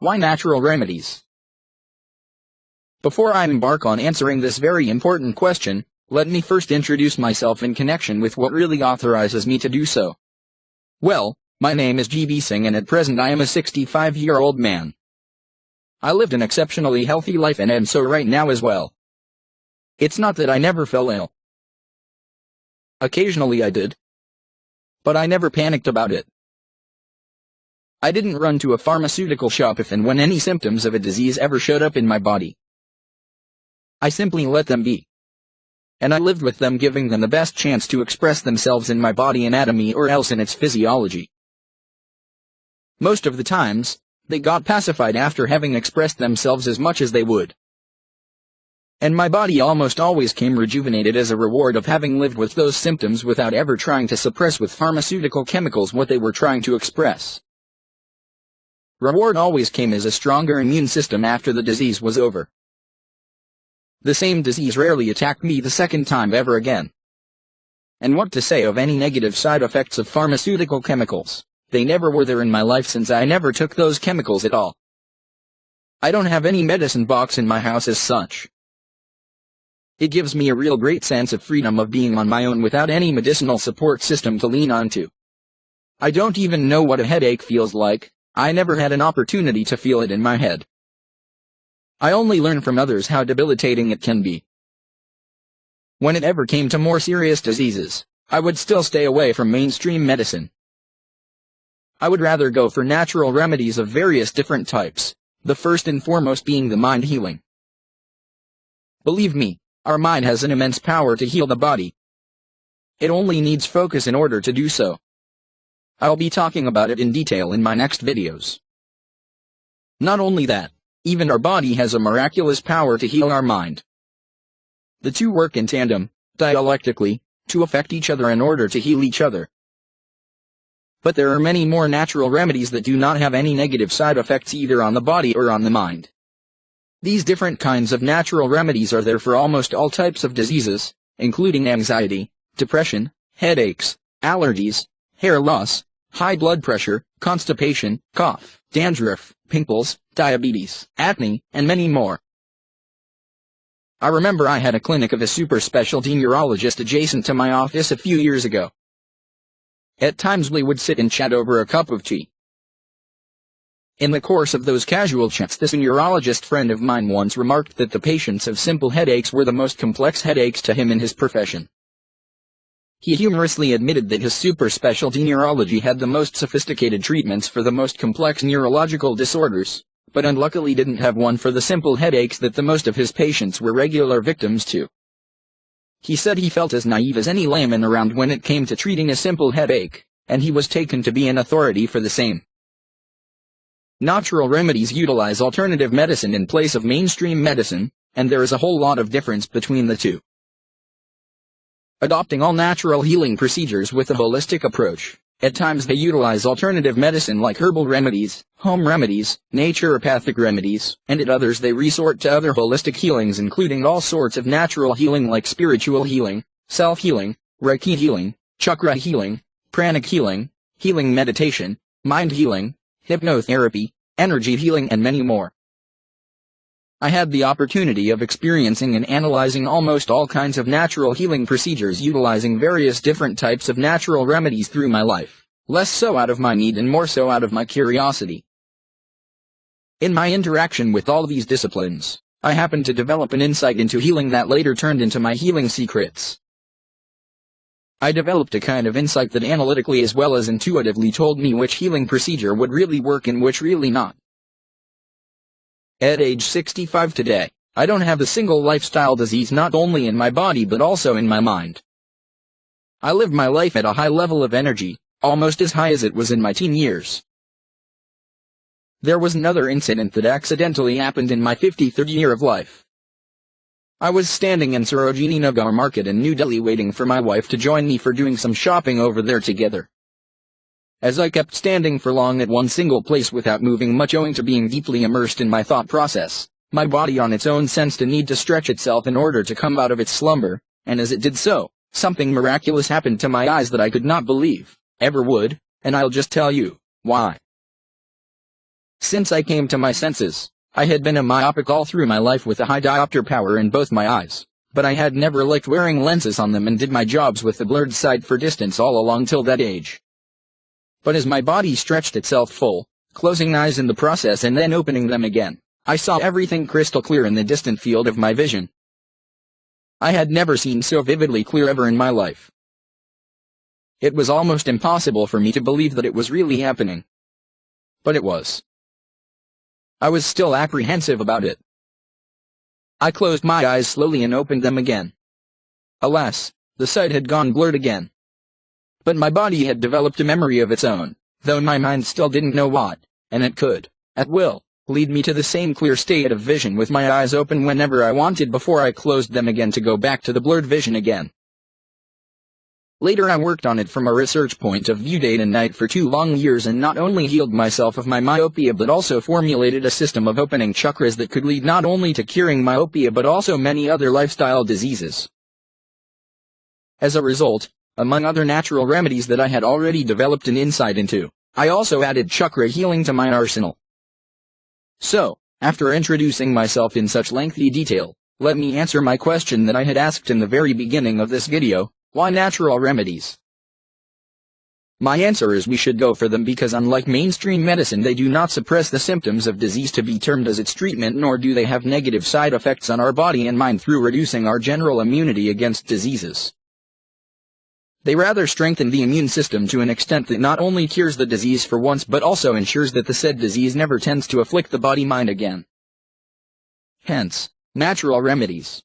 Why natural remedies? Before I embark on answering this very important question, let me first introduce myself in connection with what really authorizes me to do so. Well, my name is GB Singh and at present I am a 65-year-old man. I lived an exceptionally healthy life and am so right now as well. It's not that I never fell ill. Occasionally I did. But I never panicked about it. I didn't run to a pharmaceutical shop if and when any symptoms of a disease ever showed up in my body. I simply let them be. And I lived with them, giving them the best chance to express themselves in my body anatomy or else in its physiology. Most of the times, they got pacified after having expressed themselves as much as they would. And my body almost always came rejuvenated as a reward of having lived with those symptoms without ever trying to suppress with pharmaceutical chemicals what they were trying to express. Reward always came as a stronger immune system after the disease was over. The same disease rarely attacked me the second time ever again. And what to say of any negative side effects of pharmaceutical chemicals? They never were there in my life since I never took those chemicals at all. I don't have any medicine box in my house as such. It gives me a real great sense of freedom of being on my own without any medicinal support system to lean onto. I don't even know what a headache feels like. I never had an opportunity to feel it in my head. I only learn from others how debilitating it can be. When it ever came to more serious diseases, I would still stay away from mainstream medicine. I would rather go for natural remedies of various different types, the first and foremost being the mind healing. Believe me, our mind has an immense power to heal the body. It only needs focus in order to do so. I'll be talking about it in detail in my next videos. Not only that, even our body has a miraculous power to heal our mind. The two work in tandem, dialectically, to affect each other in order to heal each other. But there are many more natural remedies that do not have any negative side effects either on the body or on the mind. These different kinds of natural remedies are there for almost all types of diseases, including anxiety, depression, headaches, allergies, hair loss, high blood pressure, constipation, cough, dandruff, pimples, diabetes, acne, and many more. I remember I had a clinic of a super specialty neurologist adjacent to my office a few years ago. At times we would sit and chat over a cup of tea. In the course of those casual chats, this neurologist friend of mine once remarked that the patients of simple headaches were the most complex headaches to him in his profession. He humorously admitted that his super specialty neurology had the most sophisticated treatments for the most complex neurological disorders, but unluckily didn't have one for the simple headaches that the most of his patients were regular victims to. He said he felt as naive as any layman around when it came to treating a simple headache, and he was taken to be an authority for the same. Natural remedies utilize alternative medicine in place of mainstream medicine, and there is a whole lot of difference between the two. Adopting all natural healing procedures with a holistic approach, at times they utilize alternative medicine like herbal remedies, home remedies, naturopathic remedies, and at others they resort to other holistic healings including all sorts of natural healing like spiritual healing, self-healing, Reiki healing, chakra healing, pranic healing, healing meditation, mind healing, hypnotherapy, energy healing and many more. I had the opportunity of experiencing and analyzing almost all kinds of natural healing procedures utilizing various different types of natural remedies through my life, less so out of my need and more so out of my curiosity. In my interaction with all these disciplines, I happened to develop an insight into healing that later turned into my healing secrets. I developed a kind of insight that analytically as well as intuitively told me which healing procedure would really work and which really not. At age 65 today, I don't have a single lifestyle disease not only in my body but also in my mind. I live my life at a high level of energy, almost as high as it was in my teen years. There was another incident that accidentally happened in my 53rd year of life. I was standing in Sarojini Nagar Market in New Delhi waiting for my wife to join me for doing some shopping over there together. As I kept standing for long at one single place without moving much owing to being deeply immersed in my thought process, my body on its own sensed a need to stretch itself in order to come out of its slumber, and as it did so, something miraculous happened to my eyes that I could not believe, ever would, and I'll just tell you, why. Since I came to my senses, I had been a myopic all through my life with a high diopter power in both my eyes, but I had never liked wearing lenses on them and did my jobs with the blurred side for distance all along till that age. But as my body stretched itself full, closing eyes in the process and then opening them again, I saw everything crystal clear in the distant field of my vision. I had never seen so vividly clear ever in my life. It was almost impossible for me to believe that it was really happening. But it was. I was still apprehensive about it. I closed my eyes slowly and opened them again. Alas, the sight had gone blurred again. But my body had developed a memory of its own, though my mind still didn't know what, and it could, at will, lead me to the same clear state of vision with my eyes open whenever I wanted before I closed them again to go back to the blurred vision again. Later I worked on it from a research point of view day and night for 2 long years and not only healed myself of my myopia but also formulated a system of opening chakras that could lead not only to curing myopia but also many other lifestyle diseases. As a result, among other natural remedies that I had already developed an insight into, I also added chakra healing to my arsenal. So, after introducing myself in such lengthy detail, let me answer my question that I had asked in the very beginning of this video. Why natural remedies? My answer is we should go for them because unlike mainstream medicine they do not suppress the symptoms of disease to be termed as its treatment, nor do they have negative side effects on our body and mind through reducing our general immunity against diseases. They rather strengthen the immune system to an extent that not only cures the disease for once but also ensures that the said disease never tends to afflict the body-mind again. Hence, natural remedies.